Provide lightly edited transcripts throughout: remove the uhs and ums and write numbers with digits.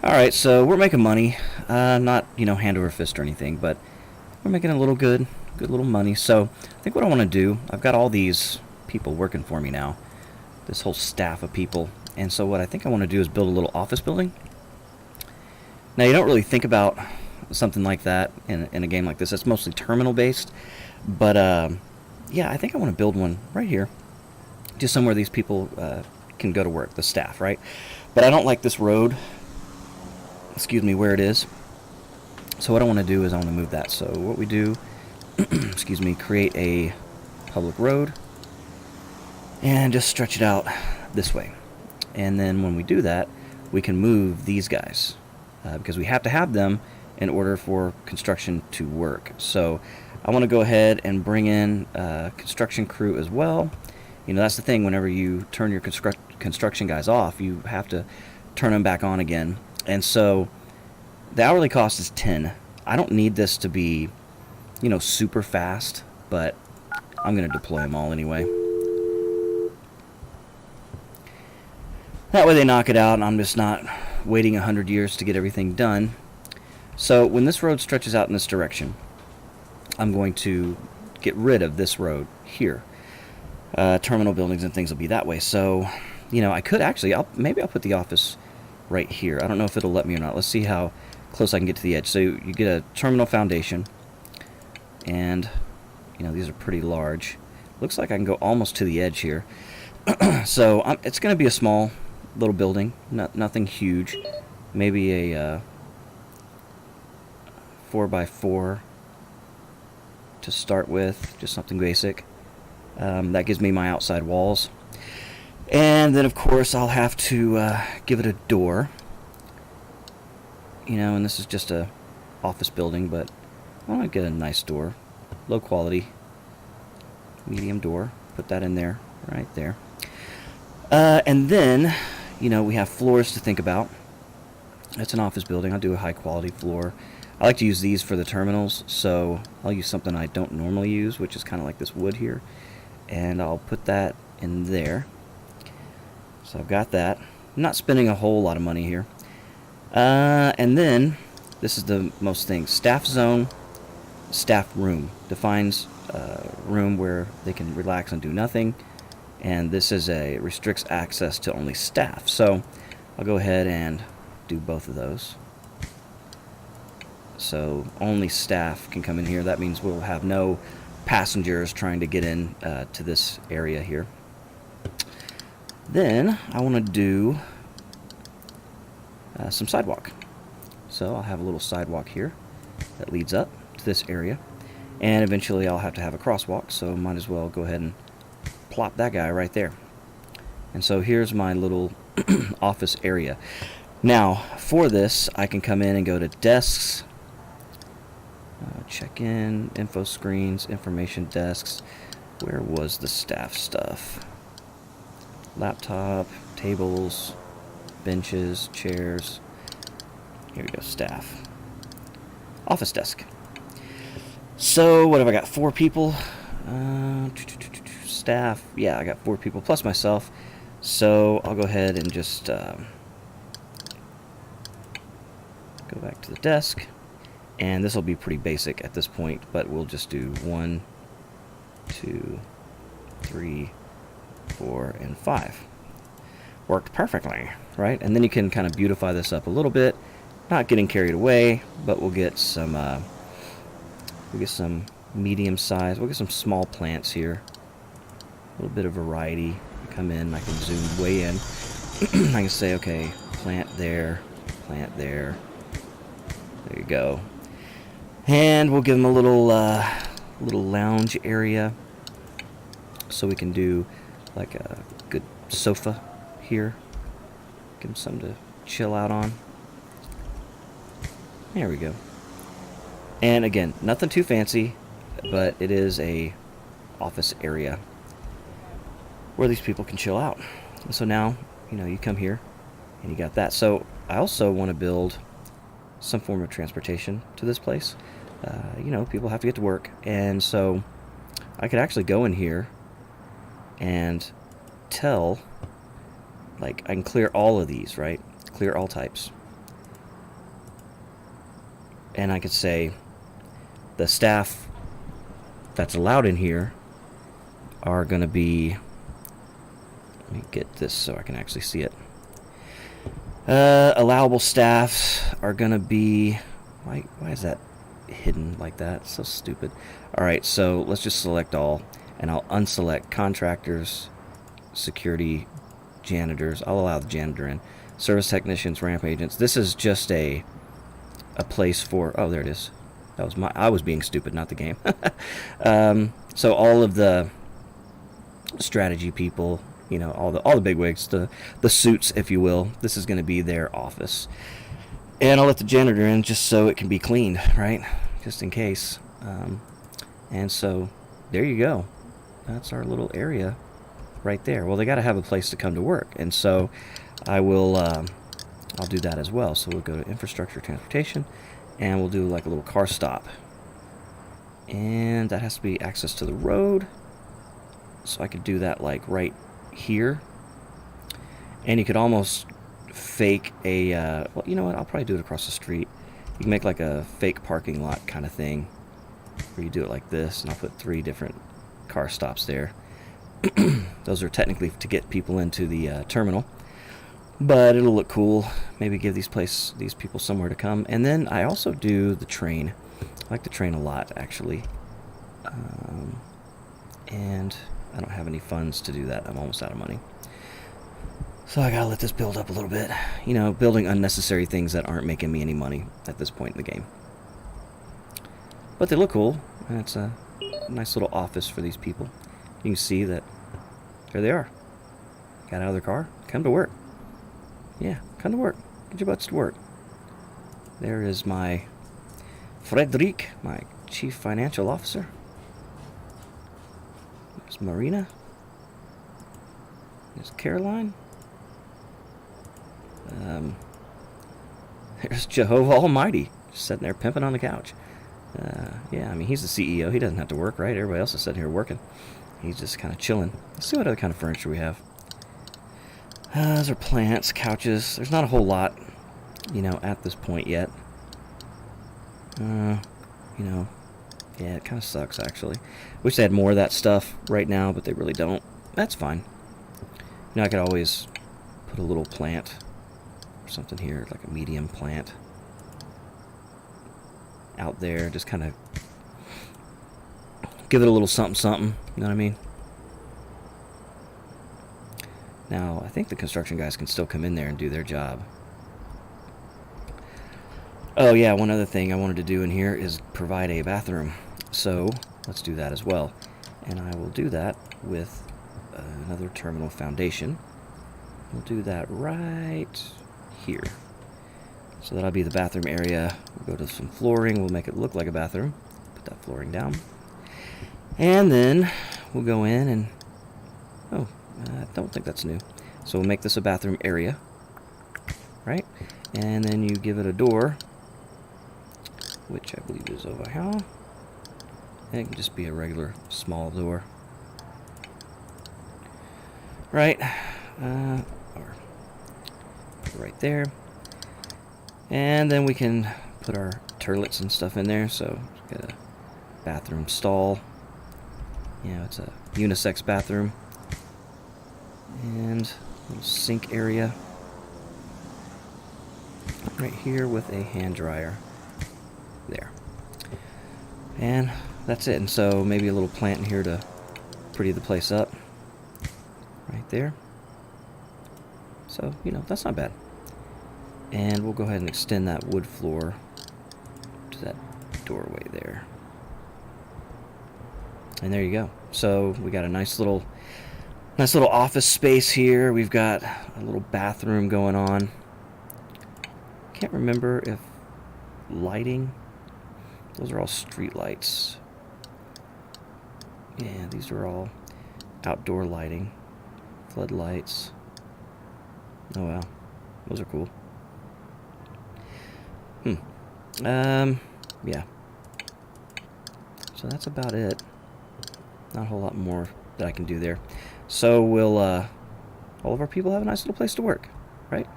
Alright, so we're making money. Not, hand over fist or anything, but we're making a little good little money. So I think what I want to do, I've got all these people working for me now, this whole staff of people. And so what I think I want to do is build a little office building. Now, you don't really think about something like that in a game like this. It's mostly terminal based. But, yeah, I think I want to build one right here, just somewhere these people can go to work, the staff, right? But I don't like this road, where it is. So what I want to do is I want to move that. So what we do, create a public road and just stretch it out this way. And then when we do that, we can move these guys because we have to have them in order for construction to work. So I want to go ahead and bring in a construction crew as well. That's the thing. Whenever you turn your construction guys off, you have to turn them back on again. And so the hourly cost is 10. I don't need this to be, super fast, but I'm going to deploy them all anyway. That way they knock it out, and I'm just not waiting 100 years to get everything done. So when this road stretches out in this direction, I'm going to get rid of this road here. Terminal buildings and things will be that way. So, I could actually, maybe I'll put the office right here. I don't know if it'll let me or not. Let's see how close I can get to the edge. So you get a terminal foundation, and these are pretty large. Looks like I can go almost to the edge here. So it's going to be a small little building, nothing huge. Maybe a 4x4 to start with, just something basic. That gives me my outside walls. And then, of course, I'll have to give it a door. And this is just a office building, but I want to get a nice door. Low quality. Medium door. Put that in there, right there. And then, we have floors to think about. It's an office building. I'll do a high quality floor. I like to use these for the terminals, so I'll use something I don't normally use, which is kind of like this wood here. And I'll put that in there. So I've got that. I'm not spending a whole lot of money here. And then, this is the most thing. Staff zone, staff room. Defines room where they can relax and do nothing. And this is restricts access to only staff. So I'll go ahead and do both of those. So only staff can come in here. That means we'll have no passengers trying to get in to this area here. Then I want to do some sidewalk. So I'll have a little sidewalk here that leads up to this area. And eventually I'll have to have a crosswalk, so might as well go ahead and plop that guy right there. And so here's my little office area. Now, for this, I can come in and go to desks, check in, info screens, information desks. Where was the staff stuff? Laptop, tables, benches, chairs. Here we go, staff. Office desk. So, what have I got? 4 people. Staff. Yeah, I got 4 people plus myself. So, I'll go ahead and just go back to the desk. And this will be pretty basic at this point, but we'll just do 1, 2, 3, 4, and 5. Worked perfectly, right? And then you can kind of beautify this up a little bit, not getting carried away, but we'll get some medium size. We'll get some small plants here. A little bit of variety. Come in, I can zoom way in. I can say, okay, plant there, plant there. There you go. And we'll give them a little lounge area, so we can do like a good sofa here. Give them something to chill out on. There we go. And again, nothing too fancy, but it is a office area where these people can chill out. And so now, you come here and you got that. So I also want to build some form of transportation to this place. People have to get to work, and so I could actually go in here and tell, like, I can clear all of these, right? Clear all types. And I could say the staff that's allowed in here are going to be, let me get this so I can actually see it. Allowable staffs are going to be, why is that hidden like that? It's so stupid. Alright, so let's just select all, and I'll unselect contractors, security, janitors. I'll allow the janitor in. Service technicians, ramp agents. This is just a place for, oh, there it is. That was I was being stupid, not the game. So all of the strategy people, you know, all the bigwigs, the suits, if you will, this is going to be their office. And I'll let the janitor in just so it can be cleaned, right? Just in case. And so there you go. That's our little area right there. Well, they got to have a place to come to work, and so I will. I'll do that as well. So we'll go to infrastructure, transportation, and we'll do like a little car stop. And that has to be access to the road. So I could do that like right here. And you could almost fake a, well, you know what, I'll probably do it across the street. You can make like a fake parking lot kind of thing, where you do it like this, and I'll put 3 different car stops there. Those are technically to get people into the terminal, but it'll look cool. Maybe give these people somewhere to come. And then I also do the train. I like the train a lot, actually. And I don't have any funds to do that. I'm almost out of money. So I gotta let this build up a little bit. You know, building unnecessary things that aren't making me any money at this point in the game. But they look cool, and it's a nice little office for these people. You can see that there they are. Got out of their car, come to work. Yeah, come to work. Get your butts to work. There is my Frederic, my chief financial officer. There's Marina. There's Caroline. There's Jehovah Almighty, just sitting there pimping on the couch. Yeah, I mean, he's the CEO. He doesn't have to work, right? Everybody else is sitting here working. He's just kind of chilling. Let's see what other kind of furniture we have. Those are plants, couches. There's not a whole lot, you know, at this point yet. You know, yeah, it kind of sucks, actually. Wish they had more of that stuff right now, but they really don't. That's fine. You know, I could always put a little plant or something here, like a medium plant out there. Just kind of give it a little something, something. You know what I mean? Now, I think the construction guys can still come in there and do their job. Oh yeah, one other thing I wanted to do in here is provide a bathroom. So, let's do that as well. And I will do that with another terminal foundation. We'll do that right here. So that'll be the bathroom area. We'll go to some flooring. We'll make it look like a bathroom. Put that flooring down. And then we'll go in and... Oh, I don't think that's new. So we'll make this a bathroom area. Right? And then you give it a door, which I believe is over here. And it can just be a regular small door. Right? Or right there. And then we can put our toilets and stuff in there. So get a bathroom stall. Yeah, it's a unisex bathroom. And a little sink area right here with a hand dryer there. And that's it. And so maybe a little plant in here to pretty the place up right there. So, you know, that's not bad. And we'll go ahead and extend that wood floor to that doorway there. And there you go. So we got a nice little office space here. We've got a little bathroom going on. Can't remember if lighting, those are all street lights. Yeah, these are all outdoor lighting. Floodlights. Oh wow, those are cool. Yeah. So that's about it. Not a whole lot more that I can do there. So we'll, all of our people have a nice little place to work, right?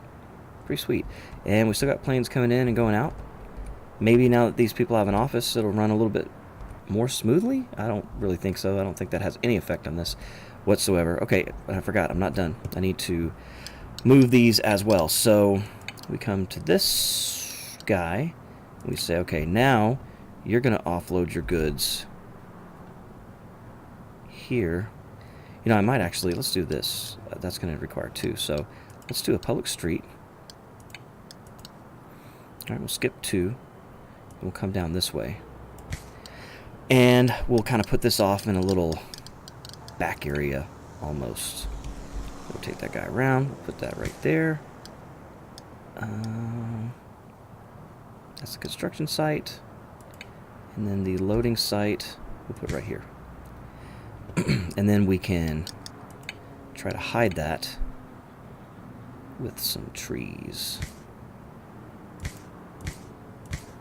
Pretty sweet. And we still got planes coming in and going out. Maybe now that these people have an office, it'll run a little bit more smoothly? I don't really think so. I don't think that has any effect on this whatsoever. Okay, I forgot. I'm not done. I need to move these as well. So we come to this guy. We say, okay, now you're going to offload your goods here. You know, I might actually, let's do this. That's going to require 2. So let's do a public street. All right, we'll skip 2. We'll come down this way. And we'll kind of put this off in a little back area almost. Rotate that guy around. We'll put that right there. That's the construction site. And then the loading site we'll put right here. And then we can try to hide that with some trees.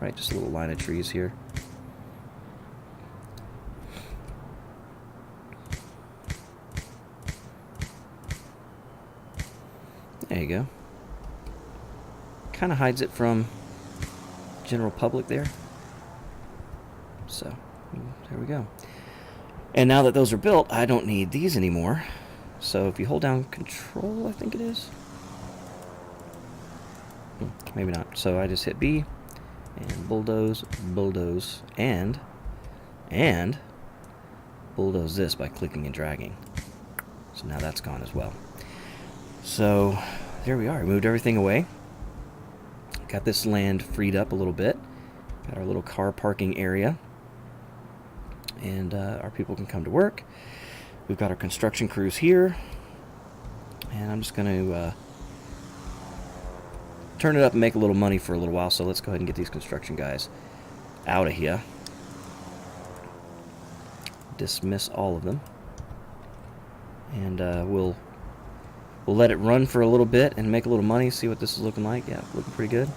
Right, just a little line of trees here. There you go. Kind of hides it from general public there. So, there we go. And now that those are built, I don't need these anymore. So if you hold down Control, I think it is. Maybe not. So I just hit B and bulldoze, bulldoze, and bulldoze this by clicking and dragging. So now that's gone as well. So there we are. We moved everything away. Got this land freed up a little bit. Got our little car parking area. And our people can come to work. We've got our construction crews here. And I'm just going to turn it up and make a little money for a little while. So let's go ahead and get these construction guys out of here. Dismiss all of them. And we'll let it run for a little bit and make a little money, see what this is looking like. Yeah, looking pretty good.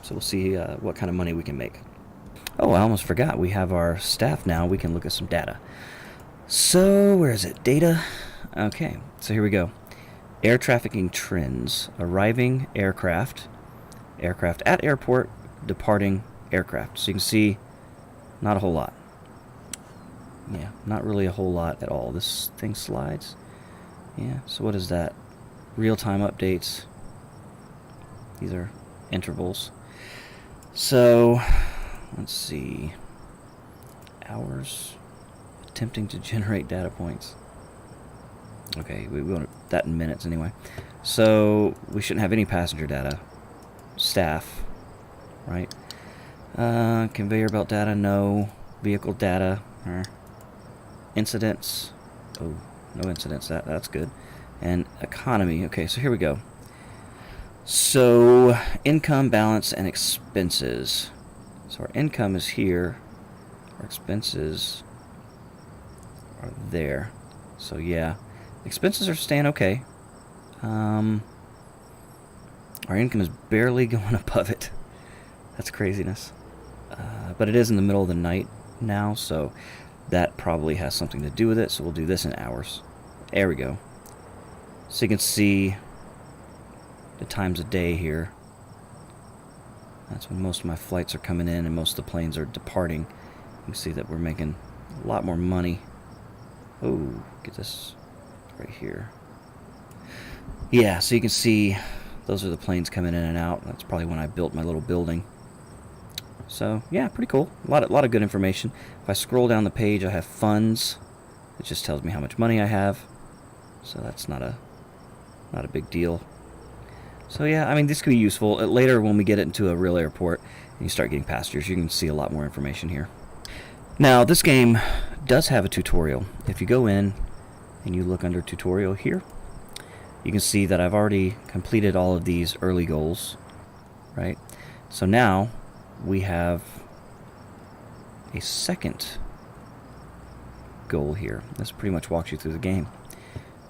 So we'll see what kind of money we can make. Oh, I almost forgot. We have our staff now. We can look at some data. So, where is it? Data. Okay, so here we go. Air trafficking trends. Arriving aircraft. Aircraft at airport. Departing aircraft. So you can see not a whole lot. Yeah, not really a whole lot at all. This thing slides. Yeah, so what is that? Real-time updates. These are intervals. So, let's see. Hours. Attempting to generate data points. Okay, we want that in minutes anyway. So, we shouldn't have any passenger data. Staff. Right? Conveyor belt data, no. Vehicle data. Incidents. Oh, no incidents. That's good. And economy. Okay, so here we go. So, income, balance, and expenses. So our income is here. Our expenses are there. So yeah, expenses are staying okay. Our income is barely going above it. That's craziness. But it is in the middle of the night now, so that probably has something to do with it. So we'll do this in hours. There we go. So you can see the times a day here. That's when most of my flights are coming in and most of the planes are departing. You can see that we're making a lot more money. Oh, get this right here. Yeah, so you can see those are the planes coming in and out. That's probably when I built my little building. So, yeah, pretty cool. A lot of good information. If I scroll down the page, I have funds. It just tells me how much money I have. So that's not a big deal. So yeah, I mean, this could be useful. Later, when we get it into a real airport and you start getting passengers, you can see a lot more information here. Now, this game does have a tutorial. If you go in and you look under tutorial here, you can see that I've already completed all of these early goals, right? So now we have a second goal here. This pretty much walks you through the game.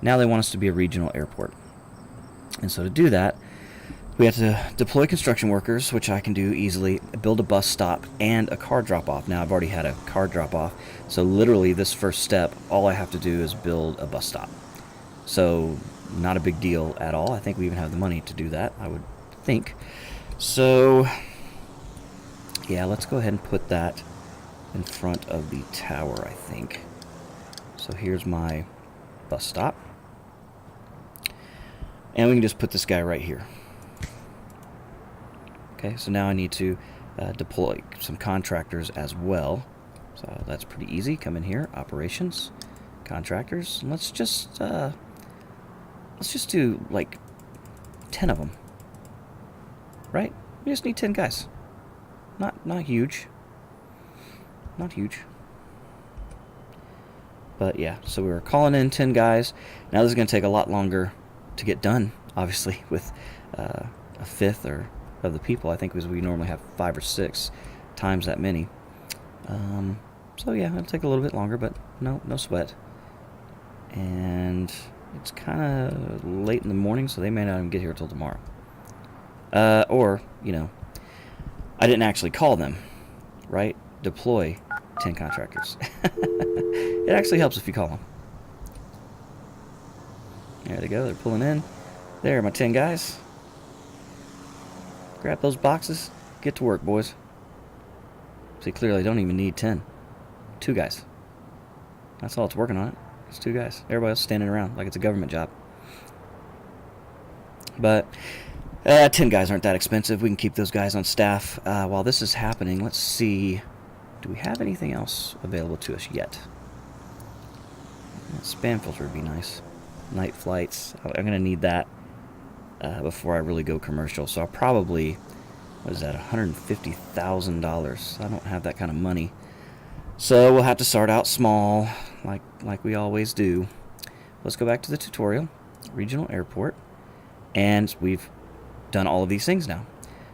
Now they want us to be a regional airport. And so to do that, we have to deploy construction workers, which I can do easily, build a bus stop, and a car drop-off. Now, I've already had a car drop-off, so literally this first step, all I have to do is build a bus stop. So, not a big deal at all. I think we even have the money to do that, I would think. So, Yeah, let's go ahead and put that in front of the tower, I think. So here's my bus stop. And we can just put this guy right here. Okay, so now I need to deploy some contractors as well. So that's pretty easy. Come in here, operations, contractors. And let's just do like 10 of them. Right? We just need 10 guys. Not huge. Not huge. But yeah, so we were calling in 10 guys. Now this is going to take a lot longer to get done, obviously, with a fifth of the people. I think we normally have 5 or 6 times that many. So yeah, it'll take a little bit longer, but no sweat. And it's kind of late in the morning, so they may not even get here till tomorrow. Or, I didn't actually call them, right? Deploy 10 contractors. It actually helps if you call them. There they go, they're pulling in. There, my 10 guys. Grab those boxes, get to work, boys. See, clearly I don't even need 10. 2 guys. That's all it's working on it. It's 2 guys. Everybody else standing around like it's a government job. But 10 guys aren't that expensive. We can keep those guys on staff. While this is happening, let's see. Do we have anything else available to us yet? Spam filter would be nice. Night flights. I'm going to need that before I really go commercial. So I'll probably, what is that, $150,000. I don't have that kind of money. So we'll have to start out small, like we always do. Let's go back to the tutorial. Regional airport. And we've done all of these things now.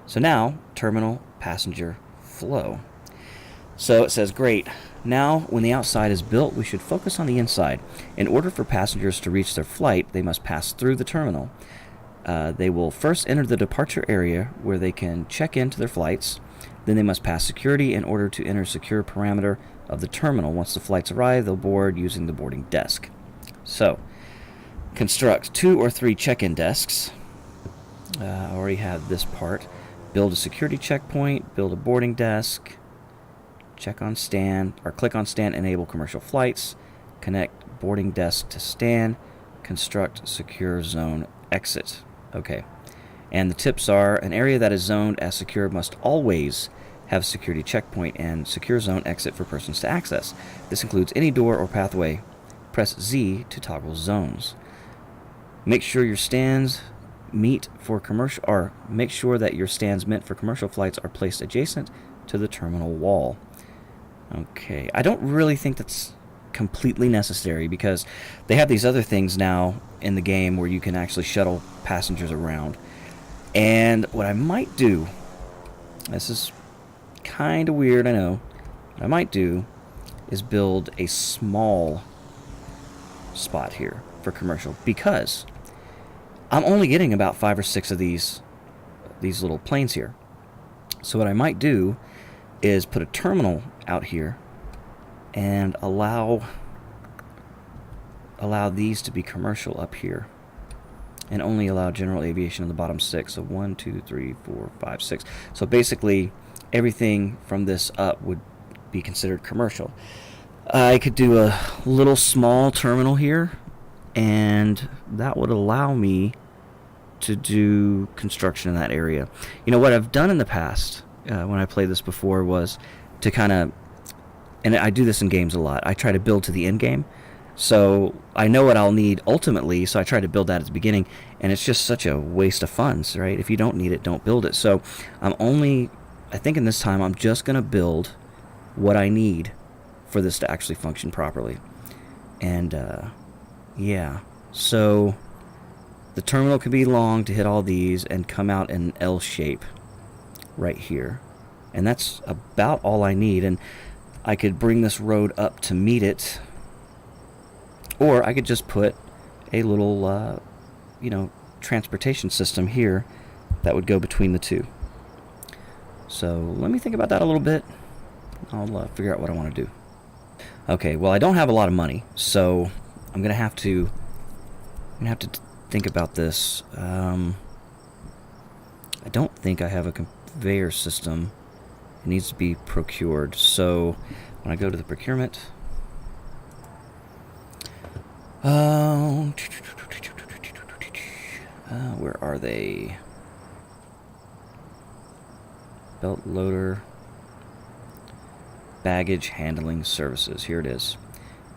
So now, terminal passenger flow. So it says, great. Now, when the outside is built, we should focus on the inside. In order for passengers to reach their flight, they must pass through the terminal. They will first enter the departure area where they can check into their flights. Then they must pass security in order to enter secure parameter of the terminal. Once the flights arrive, they'll board using the boarding desk. So, construct 2 or 3 check-in desks. I already have this part. Build a security checkpoint, build a boarding desk, check on stand, or click on stand, enable commercial flights, connect boarding desk to stand, construct secure zone exit. Okay. And the tips are, an area that is zoned as secure must always have security checkpoint and secure zone exit for persons to access. This includes any door or pathway. Press Z to toggle zones. Make sure your stands meet for commercial, or make sure that your stands meant for commercial flights are placed adjacent to the terminal wall. Okay, I don't really think that's completely necessary because they have these other things now in the game where you can actually shuttle passengers around. And what I might do, this is kind of weird, I know, what I might do is build a small spot here for commercial because I'm only getting about 5 or 6 of these little planes here. So what I might do is put a terminal out here and allow these to be commercial up here, and only allow general aviation on the bottom 6. So 1, 2, 3, 4, 5, 6. So basically, everything from this up would be considered commercial. I could do a little small terminal here, and that would allow me to do construction in that area. You know, what I've done in the past, when I played this before, was to kind of, and I do this in games a lot, I try to build to the end game. So I know what I'll need ultimately, so I try to build that at the beginning, and it's just such a waste of funds, right? If you don't need it, don't build it. So I think in this time, I'm just going to build what I need for this to actually function properly. And, yeah, so the terminal can be long to hit all these and come out in an L shape right here. And that's about all I need. And I could bring this road up to meet it, or I could just put a little, transportation system here that would go between the two. So let me think about that a little bit. I'll figure out what I want to do. Okay, well, I don't have a lot of money, so I'm gonna have to think about this. I don't think I have a conveyor system needs to be procured. So when I go to the procurement, where are they? Belt loader, baggage handling services. Here it is,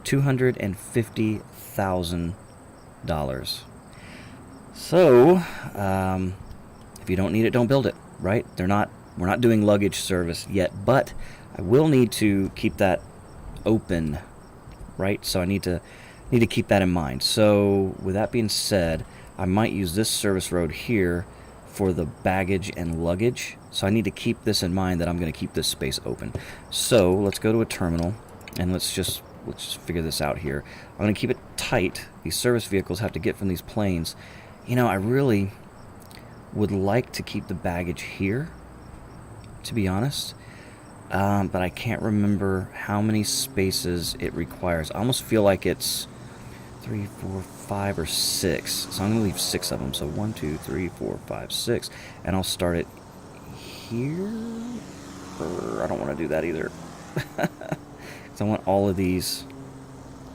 $250,000. So, if you don't need it, don't build it. Right? We're not doing luggage service yet, but I will need to keep that open. Right? So I need to keep that in mind. So with that being said, I might use this service road here for the baggage and luggage. So I need to keep this in mind, that I'm going to keep this space open. So let's go to a terminal and let's just figure this out here. I'm going to keep it tight. These service vehicles have to get from these planes. You know, I really would like to keep the baggage here, to be honest. But I can't remember how many spaces it requires. I almost feel like it's 3, 4, 5, or 6. So I'm going to leave 6 of them. So 1, 2, 3, 4, 5, 6. And I'll start it here. I don't want to do that either. Because I want all of these.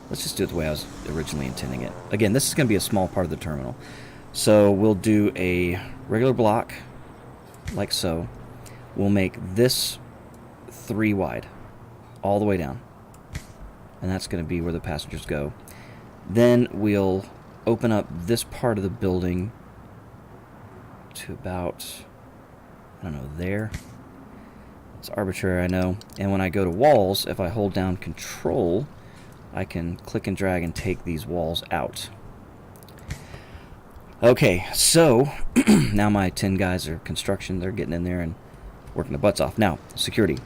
Let's just do it the way I was originally intending it. Again, this is going to be a small part of the terminal. So we'll do a regular block, like so. We'll make this 3 wide, all the way down. And that's going to be where the passengers go. Then we'll open up this part of the building to about, I don't know, there. It's arbitrary, I know. And when I go to walls, if I hold down Control, I can click and drag and take these walls out. Okay, so now my 10 guys are construction. They're getting in there and working their butts off. Now, security.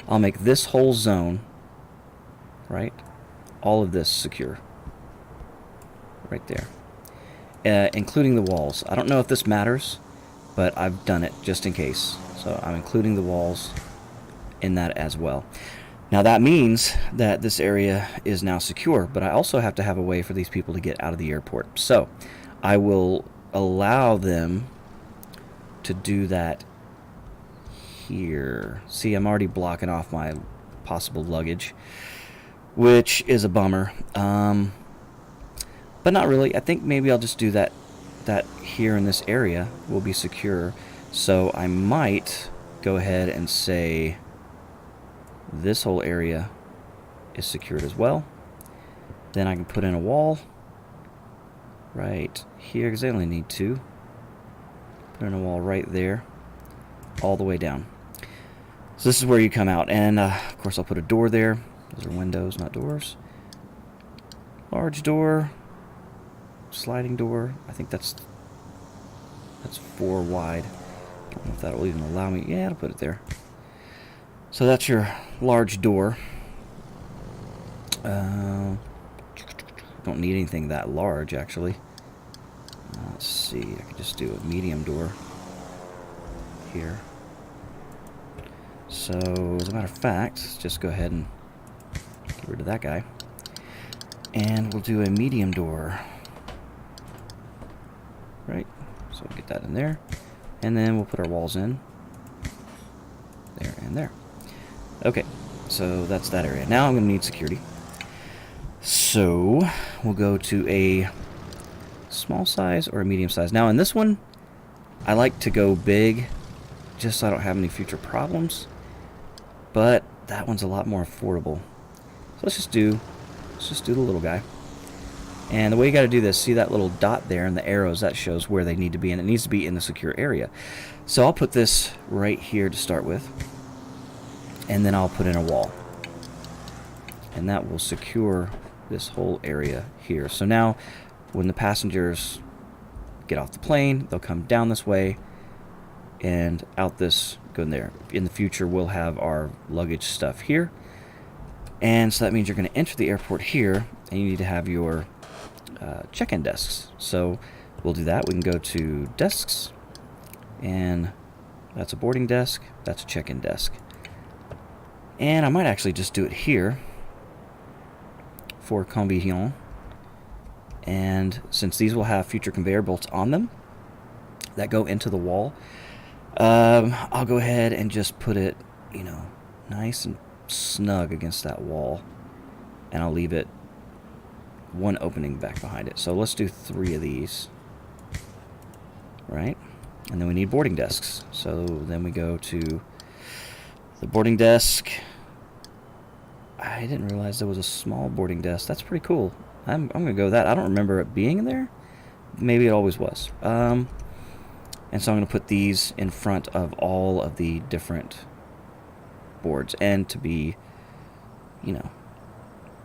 I'll make this whole zone, right, all of this secure. Right there. Including the walls. I don't know if this matters, but I've done it just in case. So I'm including the walls in that as well. Now that means that this area is now secure, but I also have to have a way for these people to get out of the airport. So I will allow them to do that here. See, I'm already blocking off my possible luggage, which is a bummer. But not really. I think maybe I'll just do that here in this area will be secure. So I might go ahead and say this whole area is secured as well. Then I can put in a wall right here, because I only need 2. Put in a wall right there, all the way down. So this is where you come out. And of course I'll put a door there. Those are windows, not doors. Large door, sliding door. I think that's 4 wide. I don't know if that'll even allow me. Yeah, I'll put it there. So that's your large door. Don't need anything that large, actually. Let's see. I could just do a medium door here. So, as a matter of fact, let's just go ahead and get rid of that guy. And we'll do a medium door. Right? So we'll get that in there. And then we'll put our walls in. There and there. Okay, so that's that area. Now I'm going to need security. So we'll go to a small size or a medium size. Now in this one, I like to go big just so I don't have any future problems. But that one's a lot more affordable. So let's just do the little guy. And the way you got to do this, see that little dot there and the arrows, that shows where they need to be, and it needs to be in the secure area. So I'll put this right here to start with, and then I'll put in a wall. And that will secure this whole area here. So now when the passengers get off the plane, they'll come down this way and out this, go in there. In the future, we'll have our luggage stuff here. And so that means you're going to enter the airport here, and you need to have your check-in desks. So we'll do that. We can go to desks, and that's a boarding desk, that's a check-in desk. And I might actually just do it here for convenience. And since these will have future conveyor belts on them that go into the wall, I'll go ahead and just put it, you know, nice and snug against that wall. And I'll leave it one opening back behind it. So let's do 3 of these. Right? And then we need boarding desks. So then we go to the boarding desk. I didn't realize there was a small boarding desk. That's pretty cool. I'm going to go with that. I don't remember it being in there. Maybe it always was. And so I'm going to put these in front of all of the different boards. And to be, you know,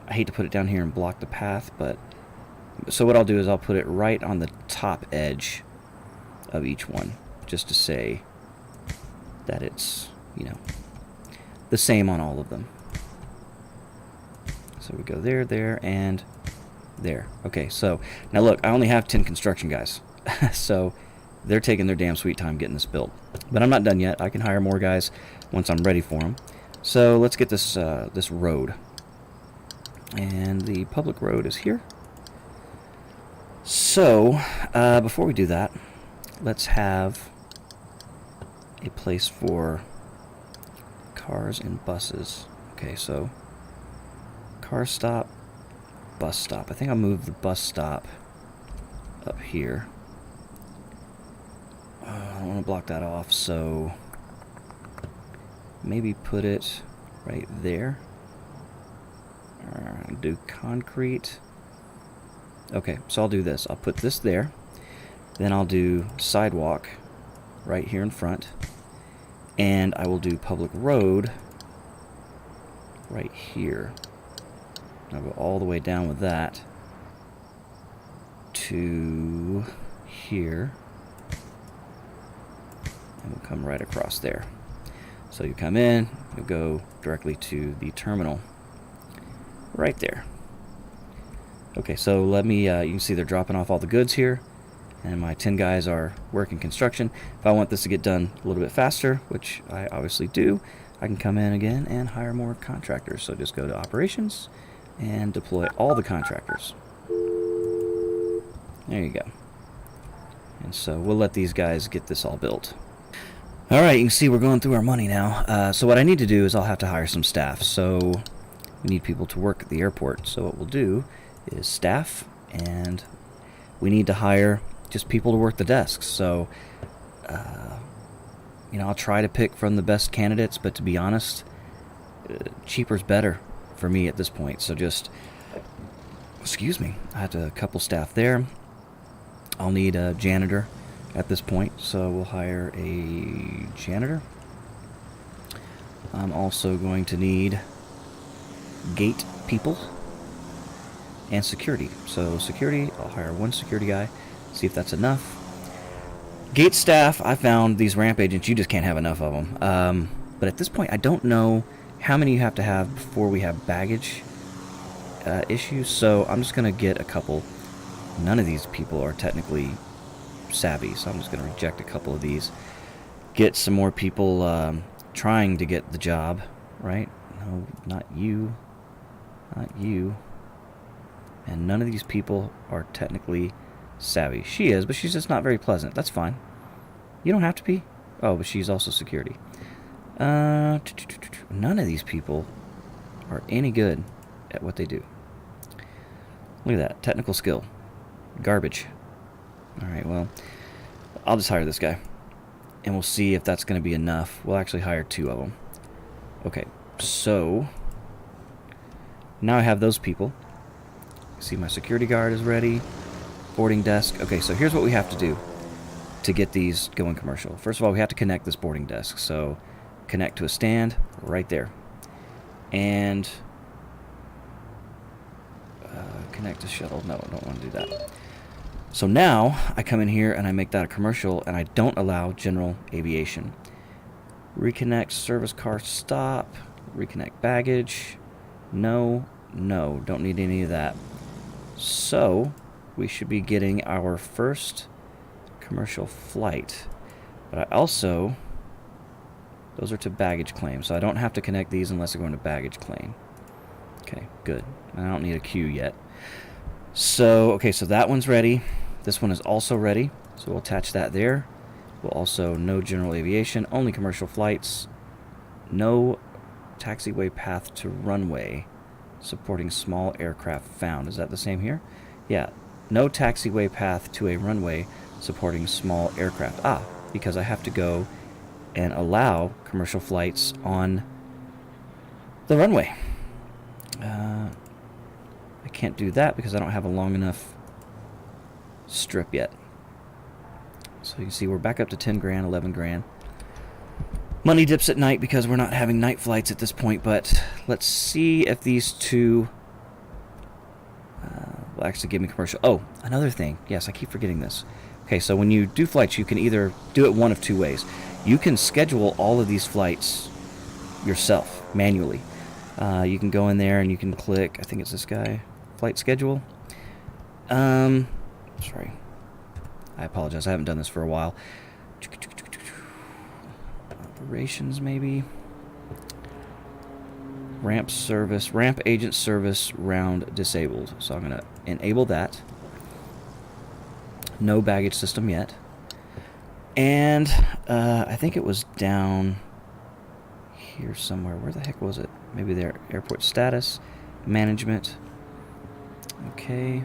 I hate to put it down here and block the path, but so what I'll do is I'll put it right on the top edge of each one, just to say that it's, you know, the same on all of them. So we go there, there, and there. Okay, so now look, I only have 10 construction guys. So they're taking their damn sweet time getting this built. But I'm not done yet. I can hire more guys once I'm ready for them. So let's get this this road. And the public road is here. So before we do that, let's have a place for cars and buses. Okay, so car stop, bus stop. I think I'll move the bus stop up here. I don't want to block that off, so maybe put it right there. Do concrete. Okay, so I'll do this. I'll put this there. Then I'll do sidewalk right here in front. And I will do public road right here. I'll go all the way down with that to here. And we'll come right across there. So you come in, you'll go directly to the terminal right there. Okay, so let me, you can see they're dropping off all the goods here, and my 10 guys are working construction. If I want this to get done a little bit faster, which I obviously do, I can come in again and hire more contractors. So just go to operations and deploy all the contractors. There you go. And so we'll let these guys get this all built. All right, you can see we're going through our money now. So what I need to do is I'll have to hire some staff. So we need people to work at the airport. So what we'll do is staff, and we need to hire just people to work the desks. So, you know, I'll try to pick from the best candidates, but to be honest, cheaper's better for me at this point. So just, excuse me, I have a couple staff there. I'll need a janitor at this point, so we'll hire a janitor. I'm also going to need gate people and security. So security, I'll hire 1 security guy, see if that's enough. Gate staff, I found these ramp agents, you just can't have enough of them. But at this point, I don't know how many you have to have before we have baggage issues, so I'm just going to get a couple. None of these people are technically savvy, so I'm just going to reject a couple of these. Get some more people trying to get the job, right? No, not you. Not you. And none of these people are technically savvy. She is, but she's just not very pleasant. That's fine. You don't have to be. Oh, but she's also security. None of these people are any good at what they do. Look at that. Technical skill. Garbage. Alright, well, I'll just hire this guy. And we'll see if that's going to be enough. We'll actually hire 2 of them. Okay, so now I have those people. See, my security guard is ready. Boarding desk. Okay, so here's what we have to do to get these going commercial. First of all, we have to connect this boarding desk. So connect to a stand right there. And connect to shuttle. No, I don't want to do that. So now I come in here and I make that a commercial, and I don't allow general aviation. Reconnect service car stop. Reconnect baggage. No, no, don't need any of that. So we should be getting our first commercial flight. But I also, those are to baggage claim, so I don't have to connect these unless I go into baggage claim. Okay, good. I don't need a queue yet. So, okay, so that one's ready. This one is also ready, so we'll attach that there. We'll also no general aviation, only commercial flights, no taxiway path to runway, supporting small aircraft found. Is that the same here? Yeah, no taxiway path to a runway supporting small aircraft. Ah, because I have to go and allow commercial flights on the runway. I can't do that because I don't have a long enough strip yet. So you can see we're back up to 10 grand, 11 grand. Money dips at night because we're not having night flights at this point, but let's see if these two will actually give me commercial. Oh, another thing. Yes, I keep forgetting this. Okay, so when you do flights, you can either do it one of two ways. You can schedule all of these flights yourself, manually. You can go in there and you can click, I think it's this guy, flight schedule. Sorry. I apologize, I haven't done this for a while. Operations, maybe. Ramp service, ramp agent service round disabled. So I'm going to enable that. No baggage system yet. And I think it was down here somewhere. Where the heck was it? Maybe there. Airport status, management. Okay.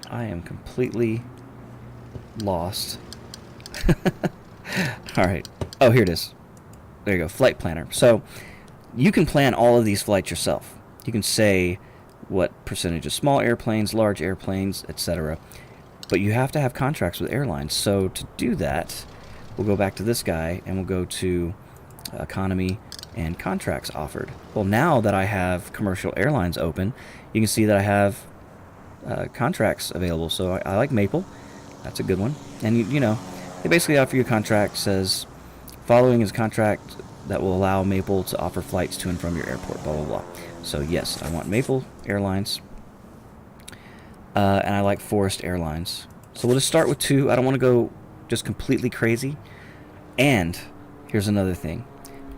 I am completely lost. All right. Oh, here it is. There you go. Flight planner. So you can plan all of these flights yourself. You can say what percentage of small airplanes, large airplanes, etc. But you have to have contracts with airlines. So to do that, we'll go back to this guy and we'll go to economy and contracts offered. Well, now that I have commercial airlines open, you can see that I have contracts available. So I like Maple. That's a good one. And you know, they basically offer you a contract says following is a contract that will allow Maple to offer flights to and from your airport, blah blah blah. So yes, I want Maple Airlines. And I like Forest Airlines. So we'll just start with two. I don't want to go just completely crazy. And here's another thing.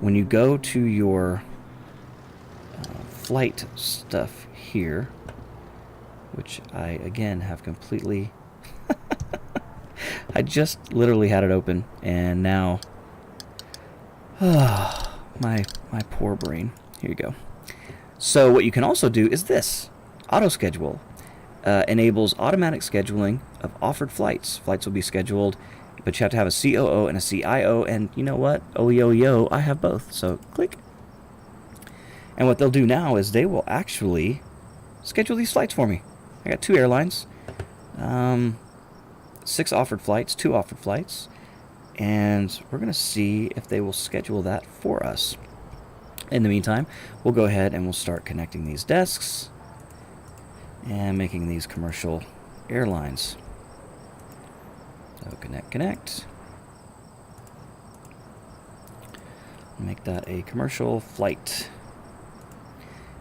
When you go to your flight stuff here, which I, again, have completely... I just literally had it open, and now... my poor brain. Here you go. So what you can also do is this. Auto schedule. Enables automatic scheduling of offered flights. Flights will be scheduled, but you have to have a COO and a CIO, and you know what? Yo, I have both. So click. And what they'll do now is they will actually schedule these flights for me. I got 2 airlines, 6 offered flights, 2 offered flights, and we're going to see if they will schedule that for us. In the meantime, we'll go ahead and we'll start connecting these desks and making these commercial airlines. So connect. Make that a commercial flight.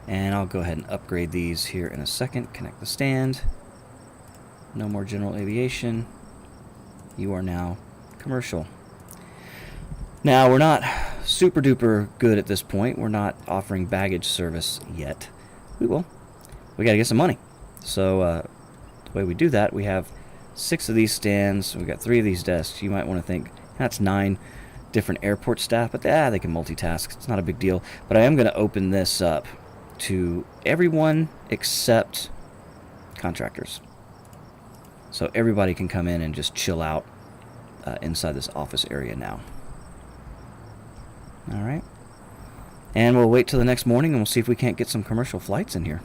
And I'll go ahead and upgrade these here in a second. Connect the stand. No more general aviation. You are now commercial. Now, we're not super duper good at this point. We're not offering baggage service yet. We will. We got to get some money. So the way we do that, we have 6 of these stands. We've got 3 of these desks. You might want to think that's 9 different airport staff, but they can multitask. It's not a big deal. But I am going to open this up to everyone except contractors. So everybody can come in and just chill out inside this office area now. All right. And we'll wait till the next morning and we'll see if we can't get some commercial flights in here.